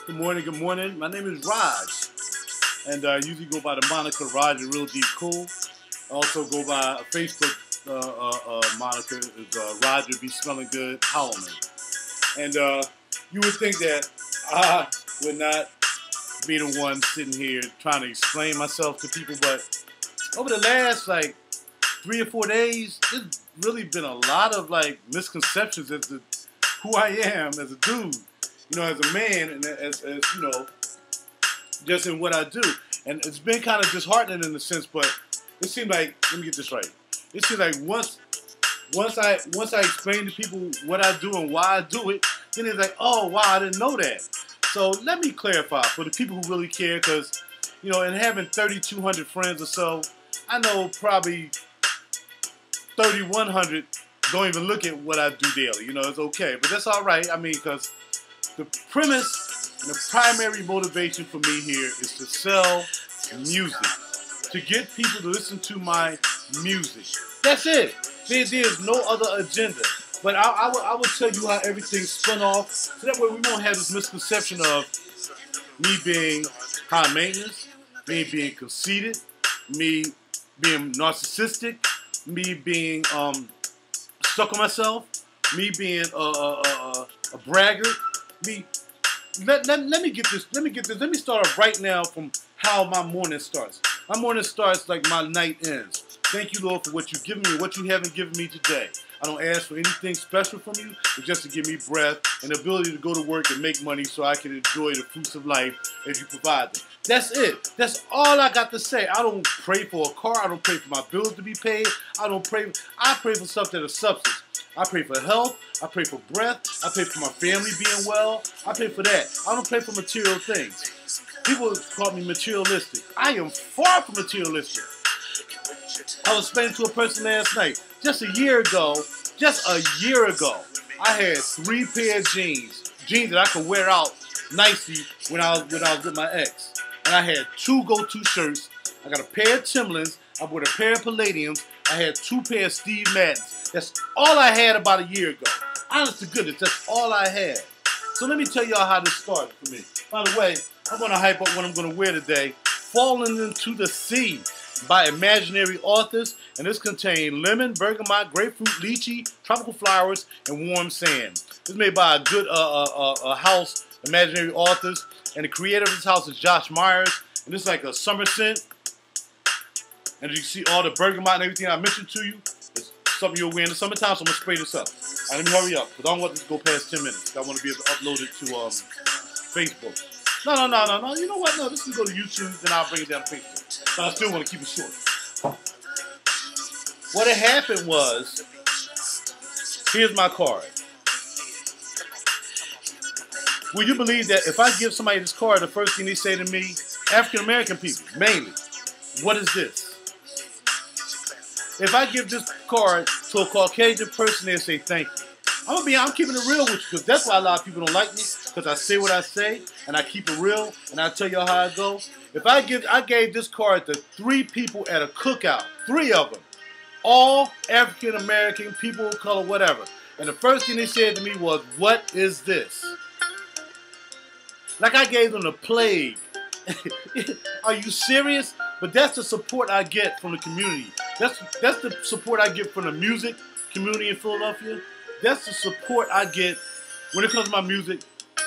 Good morning. My name is Raj, and I usually go by the moniker RaJuR, Real Deep Cool. I also go by a Facebook moniker is RaJuR Be Smelling Good Howlman. And you would think that I would not be the one sitting here trying to explain myself to people, but over the last 3 or 4 days, there's really been a lot of misconceptions as to who I am as a dude. As a man, and as just in what I do. And it's been kind of disheartening in a sense, but it seemed like, let me get this right. It seems like once I explain to people what I do and why I do it, then it's like, oh, wow, I didn't know that. So let me clarify for the people who really care, because, in having 3,200 friends or so, I know probably 3,100 don't even look at what I do daily. It's okay. But that's all right. I mean, because the premise and the primary motivation for me here is to sell music, to get people to listen to my music. That's it. There's no other agenda. But I will tell you how everything spun off, so that way we won't have this misconception of me being high maintenance, me being conceited, me being narcissistic, me being stuck on myself, me being a braggart. Let me get this. Let me start off right now from how my morning starts. My morning starts like my night ends. Thank you, Lord, for what you've given me, what you haven't given me today. I don't ask for anything special from you, but just to give me breath and the ability to go to work and make money so I can enjoy the fruits of life as you provide them. That's it. That's all I got to say. I don't pray for a car. I don't pray for my bills to be paid. I pray for stuff that is substance. I pray for health. I pray for breath. I pray for my family being well. I pray for that. I don't pray for material things. People call me materialistic. I am far from materialistic. I was explaining to a person last night. Just a year ago, I had 3 pair of jeans that I could wear out nicely when I was with my ex. And I had 2 go-to shirts. I got a pair of Timberlands. I bought a pair of Palladiums. I had 2 pairs of Steve Maddens. That's all I had about a year ago. Honest to goodness, that's all I had. So let me tell y'all how this started for me. By the way, I'm going to hype up what I'm going to wear today. Falling Into the Sea by imaginary authors. And this contains lemon, bergamot, grapefruit, lychee, tropical flowers, and warm sand. This is made by a good house, imaginary authors. And the creator of this house is Josh Myers. And this is like a summer scent. And as you see all the bergamot and everything I mentioned to you, it's something you'll wear in the summertime, so I'm going to spray this up. All right, let me hurry up, because I don't want this to go past 10 minutes. I want to be able to upload it to Facebook. No. You know what? No, this can go to YouTube, then I'll bring it down to Facebook. But I still want to keep it short. What had happened was, here's my card. Will you believe that if I give somebody this card, the first thing they say to me, African American people, mainly, what is this? If I give this card to a Caucasian person, they'll say thank you. I'm keeping it real with you, because that's why a lot of people don't like me, because I say what I say, and I keep it real, and I tell y'all how it goes. If I gave this card to 3 people at a cookout, 3 of them, all African American, people of color, whatever, and the first thing they said to me was, what is this? Like I gave them the plague. Are you serious? But that's the support I get from the community. That's the support I get from the music community in Philadelphia. That's the support I get when it comes to my music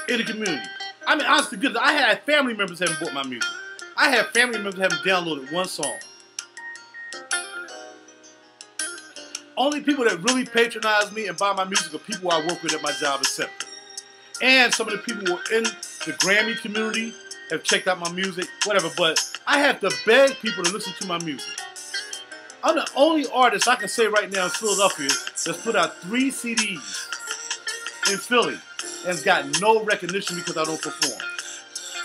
in the community. I mean, honestly, good. I had family members that haven't bought my music. I have family members that haven't downloaded 1 song. Only people that really patronize me and buy my music are people I work with at my job, etc. And some of the people who are in the Grammy community have checked out my music, whatever, but I have to beg people to listen to my music. I'm the only artist I can say right now in Philadelphia that's put out 3 CDs in Philly and has got no recognition because I don't perform.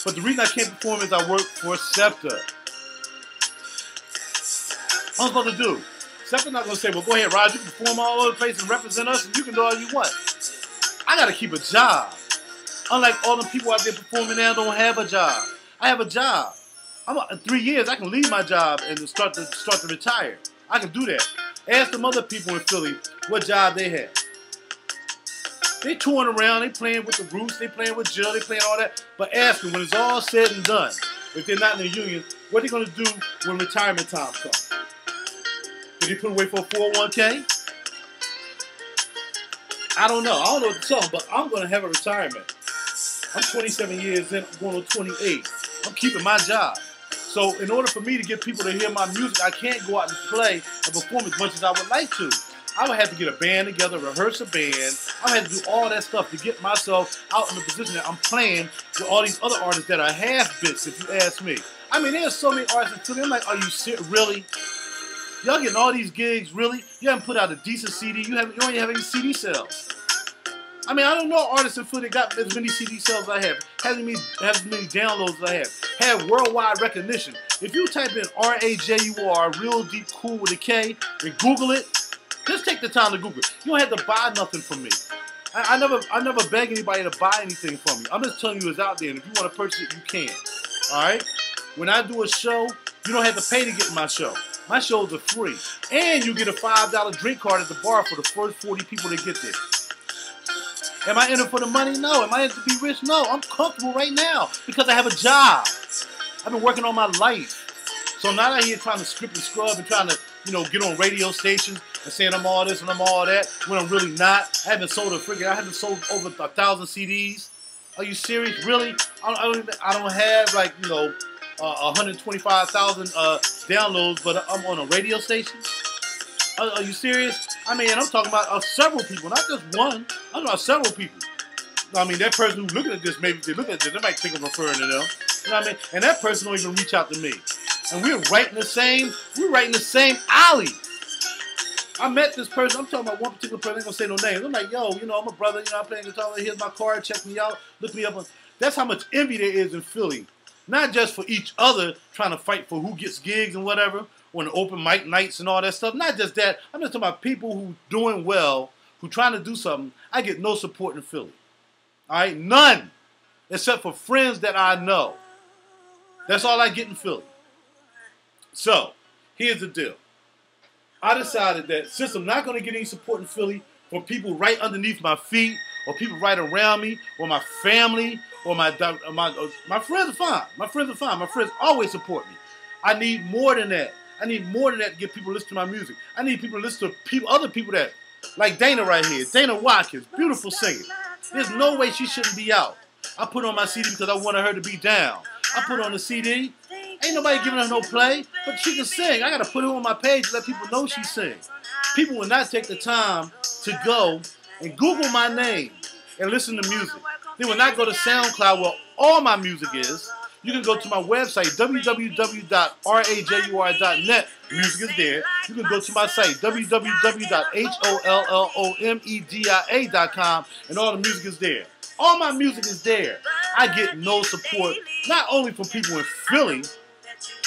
But the reason I can't perform is I work for SEPTA. What I'm supposed to do? SEPTA's not going to say, well, go ahead, Raj, you can perform all over the place and represent us and you can do all you want. I got to keep a job. Unlike all the people out there performing now don't have a job. I have a job. In 3 years, I can leave my job and start to retire. I can do that. Ask them other people in Philly what job they have. They touring around, they playing with the Roots, they playing with Jill, they playing all that. But ask them, when it's all said and done, if they're not in the union, what are they going to do when retirement time comes? Did they put away for a 401k? I don't know. I don't know what to tell them, but I'm going to have a retirement. I'm 27 years in, I'm going on 28. I'm keeping my job. So in order for me to get people to hear my music, I can't go out and play and perform as much as I would like to. I would have to get a band together, rehearse a band. I would have to do all that stuff to get myself out in the position that I'm playing with all these other artists that are half bits, if you ask me. I mean, there's so many artists in Philly. I'm like, are you serious? Really? Y'all getting all these gigs? Really? You haven't put out a decent CD. You don't even have any CD sales. I mean, I don't know artists in Philly that got as many CD sales as I have, have as many downloads as I have worldwide recognition. If you type in RaJuR, Real Deep Cool with a K, and Google it, just take the time to Google it. You don't have to buy nothing from me. I never beg anybody to buy anything from me. I'm just telling you it's out there, and if you want to purchase it, you can. All right? When I do a show, you don't have to pay to get in my show. My shows are free. And you get a $5 drink card at the bar for the first 40 people that get there. Am I in it for the money? No. Am I in it to be rich? No. I'm comfortable right now because I have a job. I've been working on my life. So I'm not out here trying to script and scrub and trying to, get on radio stations and saying I'm all this and I'm all that when I'm really not. I haven't sold over 1,000 CDs. Are you serious? Really? I don't have 125,000 downloads, but I'm on a radio station. Are you serious? I mean, I'm talking about several people, not just one. I'm talking about several people. I mean, that person who's looking at this, maybe if they look at this, they might think I'm referring to them. You know what I mean? And that person don't even reach out to me. And we're right in the same alley. I met this person. I'm talking about one particular person. I ain't gonna say no names. I'm like, yo, I'm a brother. I'm playing guitar. Here's my card. Check me out. Look me up. That's how much envy there is in Philly. Not just for each other trying to fight for who gets gigs and whatever, or in open mic nights and all that stuff. Not just that. I'm just talking about people who doing well, who trying to do something. I get no support in Philly. All right? None. Except for friends that I know. That's all I get in Philly. So, here's the deal. I decided that since I'm not going to get any support in Philly from people right underneath my feet, or people right around me, or my family, or my friends are fine. My friends are fine. My friends always support me. I need more than that. I need more than that to get people to listen to my music. I need people to listen to other people that, like Dana right here, Dana Watkins, beautiful singer. There's no way she shouldn't be out. I put on my CD because I wanted her to be down. I put on the CD. Ain't nobody giving her no play, but she can sing. I got to put her on my page to let people know she sings. People will not take the time to go and Google my name and listen to music. They will not go to SoundCloud where all my music is. You can go to my website, www.rajur.net. Music is there. You can go to my site, www.hollmedia.com, and all the music is there. All my music is there. I get no support, not only from people in Philly,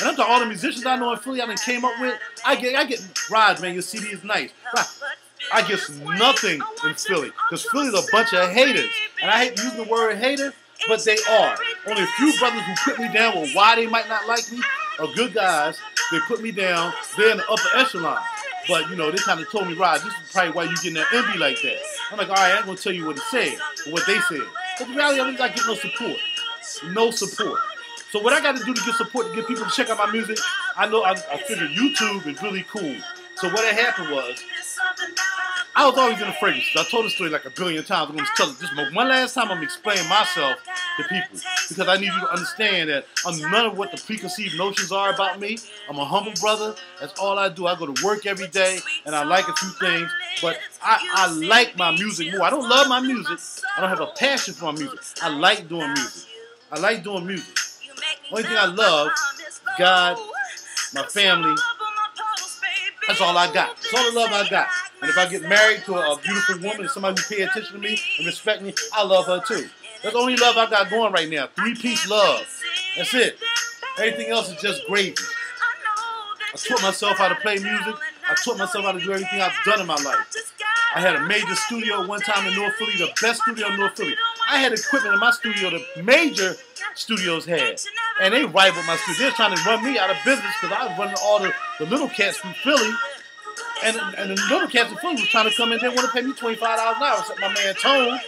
and I'm talking all the musicians I know in Philly I done came up with. I get Raj, man, your CD is nice. I get nothing in Philly, because Philly's a bunch of haters. And I hate using the word hater, but they are. Only a few brothers who put me down with why they might not like me are good guys. They put me down. They're in the upper echelon. But, they kind of told me, Raj, this is probably why you getting that envy like that. I'm like, all right, I ain't going to tell you what he said, or what they said. But the reality of it is I get no support. No support. So what I got to do to get support, to get people to check out my music, I figured YouTube is really cool. So what had happened was, I was always in the fragrances. I told the story like a billion times. I'm going to tell it just one last time. I'm going to explain myself to people, because I need you to understand that I'm none of what the preconceived notions are about me. I'm a humble brother. That's all I do. I go to work every day, and I like a few things, but I like my music more. I don't love my music. I don't have a passion for my music. I like doing music. I like doing music. Only thing I love, God, my family. That's all I got. That's all the love I got. And if I get married to a beautiful woman, somebody who pay attention to me and respect me, I love her too. That's the only love I got going right now. 3-piece love. That's it. Everything else is just gravy. I taught myself how to play music. I taught myself how to do everything I've done in my life. I had a major studio one time in North Philly, the best studio in North Philly. I had equipment in my studio that major studios had. And they rivaled my studio. They're trying to run me out of business because I was running all the little cats from Philly. And the little cats in Philly was trying to come in. They want to pay me $25 an hour. So my man Tone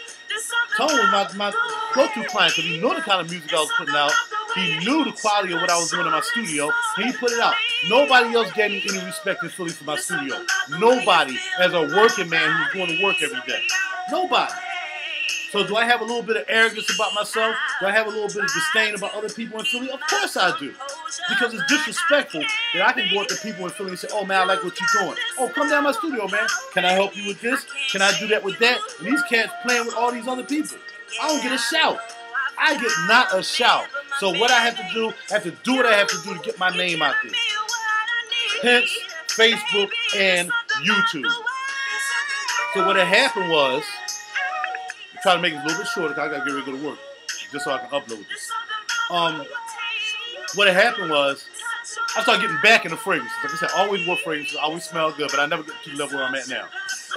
was my go-to client because he knew the kind of music I was putting out. He knew the quality of what I was doing in my studio, and he put it out. Nobody else gave me any respect in Philly for my studio. Nobody, as a working man who's going to work every day. Nobody. So do I have a little bit of arrogance about myself? Do I have a little bit of disdain about other people in Philly? Of course I do. Because it's disrespectful that I can go up to people in Philly and say, oh man, I like what you're doing. Oh, come down my studio, man. Can I help you with this? Can I do that with that? And these cats playing with all these other people. I don't get a shout. I get not a shout. So what I have to do, I have to do what I have to do to get my name out there. Hence, Facebook and YouTube. So what had happened was, try to make it a little bit shorter because I got to get ready to go to work just so I can upload this. What had happened was I started getting back into fragrances. Like I said, I always wore fragrances, I always smell good, but I never get to the level where I'm at now.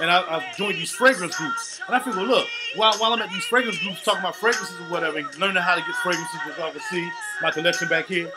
And I joined these fragrance groups. And I figured, look, while I'm at these fragrance groups talking about fragrances or whatever, and learning how to get fragrances, as y'all can see my collection back here,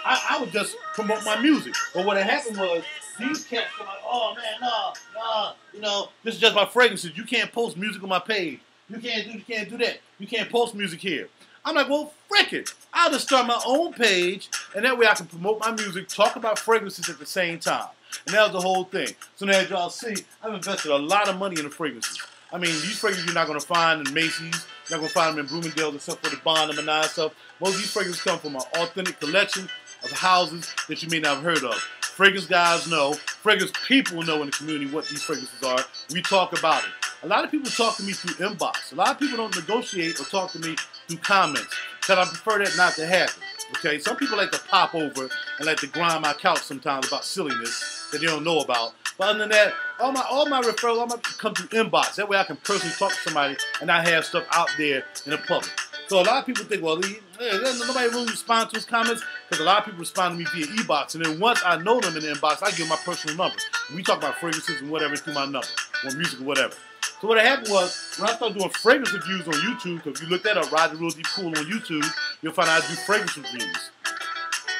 I would just promote my music. But what had happened was these cats were like, oh man, nah, you know, this is just my fragrances. You can't post music on my page. You can't do that. You can't post music here. I'm like, well, frick it. I'll just start my own page, and that way I can promote my music, talk about fragrances at the same time. And that was the whole thing. So now, as y'all see, I've invested a lot of money in the fragrances. I mean, these fragrances you're not going to find in Macy's. You're not going to find them in Bloomingdale's except for the Bond and Menage stuff. Most of these fragrances come from an authentic collection of houses that you may not have heard of. Fragrance guys know. Fragrance people know in the community what these fragrances are. We talk about it. A lot of people talk to me through inbox. A lot of people don't negotiate or talk to me through comments. Because I prefer that not to happen. Okay? Some people like to pop over and like to grind my couch sometimes about silliness that they don't know about. But other than that, all my referrals, all my come through inbox. That way I can personally talk to somebody and not have stuff out there in the public. So a lot of people think, well, nobody really responds to his comments because a lot of people respond to me via e-box. And then once I know them in the inbox, I give them my personal number. And we talk about fragrances and whatever through my number, or music or whatever. So what happened was, when I started doing fragrance reviews on YouTube, because if you look that up, RaJuR Cool on YouTube, you'll find out I do fragrance reviews.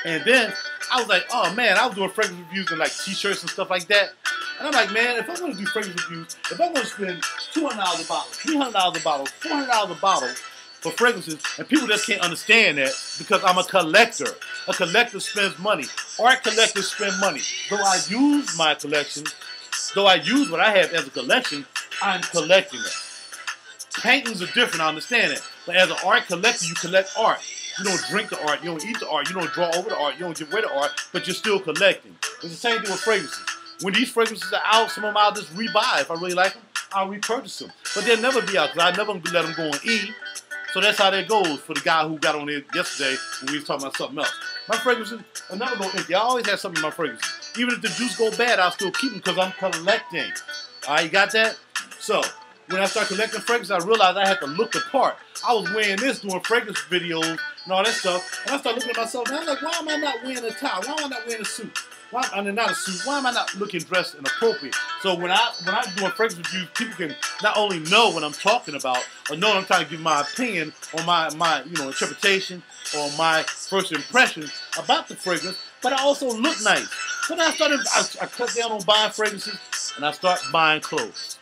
And then I was like, oh man, I was doing fragrance reviews and like t-shirts and stuff like that. And I'm like, man, if I'm going to do fragrance reviews, if I'm going to spend $200 a bottle, $300 a bottle, $400 a bottle for fragrances, and people just can't understand that because I'm a collector. A collector spends money. Art collectors spend money. Though I use my collection, though I use what I have as a collection, I'm collecting it. Paintings are different, I understand it. But as an art collector, you collect art. You don't drink the art, you don't eat the art, you don't draw over the art, you don't give away the art, but you're still collecting. It's the same thing with fragrances. When these fragrances are out, some of them I'll just rebuy. If I really like them, I'll repurchase them. But they'll never be out because I never let them go on E. So that's how that goes for the guy who got on there yesterday when we was talking about something else. My fragrances are never going empty. I always have something in my fragrances. Even if the juice go bad, I'll still keep them because I'm collecting. All right, you got that? So when I started collecting fragrances, I realized I had to look the part. I was wearing this, doing fragrance videos and all that stuff, and I started looking at myself, and I was like, why am I not wearing a tie? Why am I not wearing a suit? I mean, not a suit. Why am I not looking dressed inappropriate? So when I'm doing fragrance reviews, people can not only know what I'm talking about, or know I'm trying to give my opinion on my interpretation or my first impression about the fragrance, but I also look nice. So then I cut down on buying fragrances, and I start buying clothes.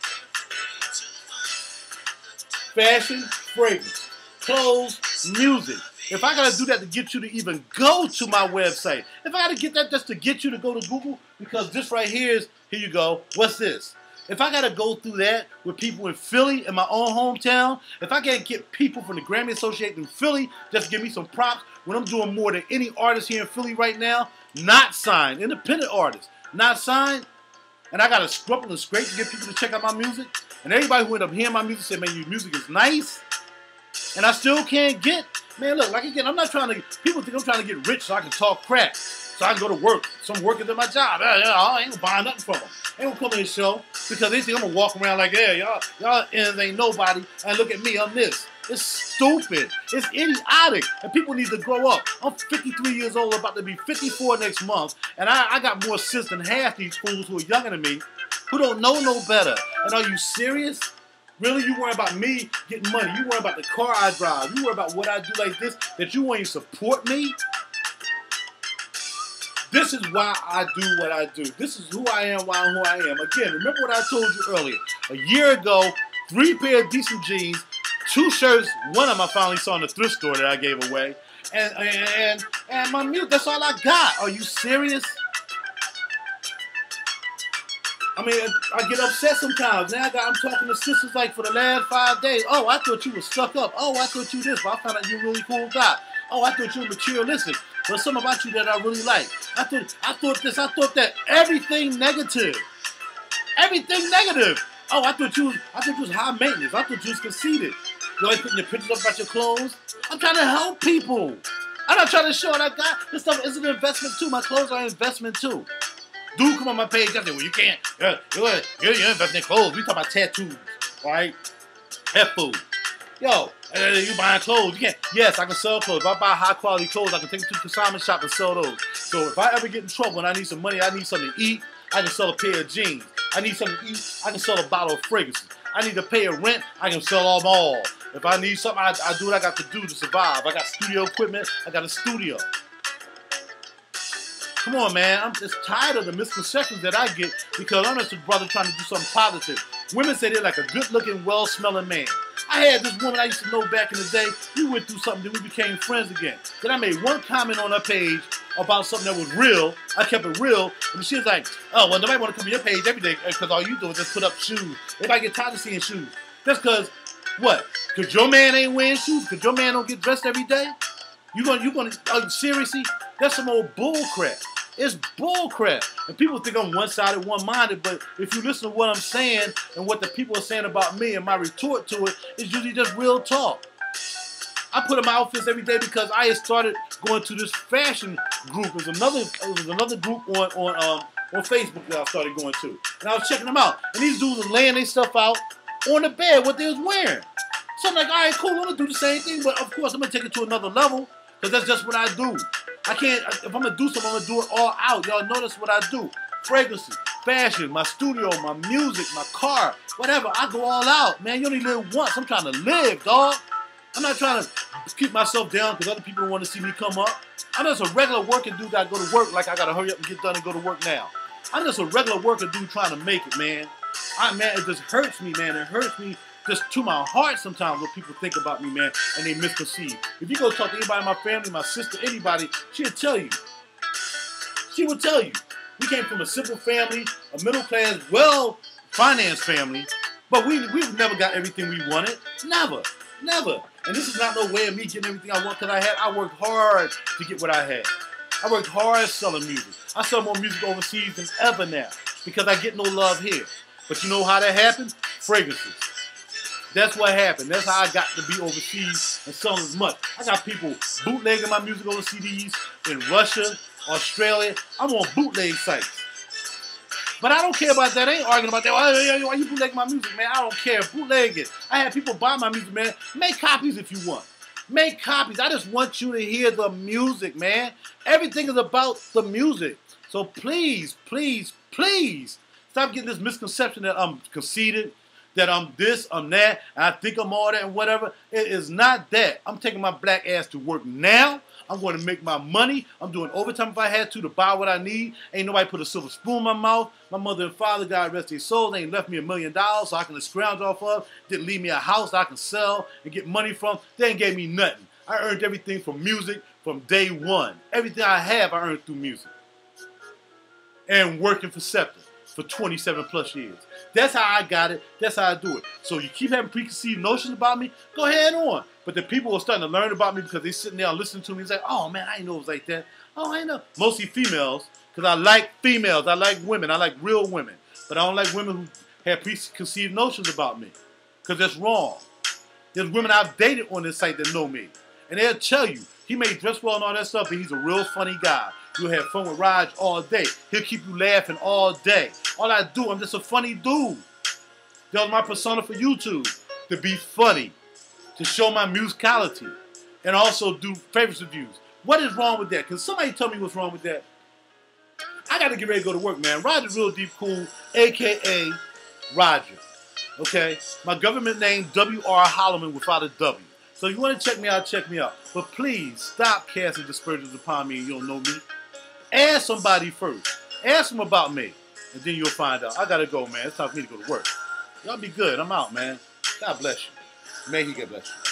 Fashion, fragrance, clothes, music. If I gotta do that to get you to even go to my website, if I gotta get that just to get you to go to Google, because this right here you go, what's this? If I gotta go through that with people in Philly, in my own hometown, if I can't get people from the Grammy Association in Philly just to give me some props, when I'm doing more than any artist here in Philly right now, not signed, independent artists, not signed, and I gotta scrub and scrape to get people to check out my music, and everybody who end up hearing my music say, man, your music is nice, and I still can't get. Man, look, like again, I'm not trying to, people think I'm trying to get rich so I can talk crap, so I can go to work. So I'm working at my job. I ain't gonna buy nothing from them. They don't come to this show because they think I'm gonna walk around like, yeah, y'all ain't nobody, and look at me, I'm this. It's stupid. It's idiotic. And people need to grow up. I'm 53 years old, about to be 54 next month, and I got more sense than half these fools who are younger than me, who don't know no better. And are you serious? Really, you worry about me getting money. You worry about the car I drive. You worry about what I do like this, that you won't even support me? This is why I do what I do. This is who I am, why I'm who I am. Again, remember what I told you earlier. A year ago, 3 pair of decent jeans, 2 shirts, one of them I finally saw in the thrift store that I gave away, and my music, that's all I got. Are you serious? I mean, I get upset sometimes. Now I'm talking to sisters like for the last 5 days. Oh, I thought you were stuck up. Oh, I thought you this, but I found out you're a really cool guy. Oh, I thought you were materialistic. There's something about you that I really like. I thought this, I thought that. Everything negative. Everything negative. Oh, I thought you was high maintenance. I thought you was conceited. You always putting your pictures up about your clothes. I'm trying to help people. I'm not trying to show what I got. This stuff is an investment too. My clothes are an investment too. Dude, come on my page. I say, well, you can't. You're investing in clothes. We talk about tattoos, all right? Pet food. Yo, you buying clothes. You can't. Yes, I can sell clothes. If I buy high quality clothes, I can take them to the consignment shop and sell those. So if I ever get in trouble and I need some money, I need something to eat, I can sell a pair of jeans. I need something to eat, I can sell a bottle of fragrances. I need to pay a rent, I can sell them all. If I need something, I do what I got to do to survive. I got studio equipment, I got a studio. Come on, man. I'm just tired of the misconceptions that I get because I'm just a brother trying to do something positive. Women say they're like a good-looking, well-smelling man. I had this woman I used to know back in the day. We went through something, then we became friends again. Then I made one comment on her page about something that was real. I kept it real. And she was like, oh, well, nobody want to come to your page every day because all you do is just put up shoes. Everybody get tired of seeing shoes. That's because, what? Because your man ain't wearing shoes? Because your man don't get dressed every day? You gonna seriously? That's some old bull crap. It's bull crap. And people think I'm one-sided, one-minded, but if you listen to what I'm saying and what the people are saying about me and my retort to it, it's usually just real talk. I put on my outfits every day because I had started going to this fashion group. It was another group on Facebook that I started going to. And I was checking them out. And these dudes were laying their stuff out on the bed, what they was wearing. So I'm like, all right, cool, I'm going to do the same thing, but of course I'm going to take it to another level because that's just what I do. I can't, if I'm going to do something, I'm going to do it all out. Y'all notice what I do. Fragrances, fashion, my studio, my music, my car, whatever. I go all out, man. You only live once. I'm trying to live, dog. I'm not trying to keep myself down because other people don't want to see me come up. I'm just a regular working dude that go to work like I got to hurry up and get done and go to work now. I'm just a regular worker dude trying to make it, man. Man, it just hurts me, man. It hurts me just to my heart sometimes what people think about me, man, and they misconceive. If you go talk to anybody in my family, my sister, anybody, she'll tell you. She will tell you. We came from a simple family, a middle-class, well-financed family, but we've never got everything we wanted. Never. Never. And this is not no way of me getting everything I want because I worked hard to get what I had. I worked hard selling music. I sell more music overseas than ever now because I get no love here. But you know how that happened? Fragrances. That's what happened. That's how I got to be overseas and selling as much. I got people bootlegging my music over CDs in Russia, Australia. I'm on bootleg sites. But I don't care about that. I ain't arguing about that. Why you bootlegging my music, man? I don't care. Bootleg it. I have people buy my music, man. Make copies if you want. Make copies. I just want you to hear the music, man. Everything is about the music. So please, please, please stop getting this misconception that I'm conceited, that I'm this, I'm that, and I think I'm all that and whatever. It is not that. I'm taking my black ass to work now. I'm going to make my money. I'm doing overtime if I had to buy what I need. Ain't nobody put a silver spoon in my mouth. My mother and father, God rest their souls, they ain't left me $1 million so I can scrounge off of. Didn't leave me a house I can sell and get money from. They ain't gave me nothing. I earned everything from music from day one. Everything I have, I earned through music. And working for Scepter for 27 plus years. That's how I got it. That's how I do it. So you keep having preconceived notions about me, go ahead on. But the people are starting to learn about me because they're sitting there listening to me and say, oh man, I didn't know it was like that. Oh, I know. Mostly females, because I like females. I like women. I like real women. But I don't like women who have preconceived notions about me because that's wrong. There's women I've dated on this site that know me. And they'll tell you, he may dress well and all that stuff, but he's a real funny guy. You'll have fun with Raj all day. He'll keep you laughing all day. All I do, I'm just a funny dude. That was my persona for YouTube. To be funny. To show my musicality. And also do favorites reviews. What is wrong with that? Can somebody tell me what's wrong with that? I got to get ready to go to work, man. Roger Real Deep Cool, a.k.a. RaJuR. Okay? My government name, W.R. Holloman without a W. So if you want to check me out, check me out. But please, stop casting dispersions upon me and you don't know me. Ask somebody first. Ask them about me. And then you'll find out. I gotta go, man. It's time for me to go to work. Y'all be good. I'm out, man. God bless you. May He God bless you.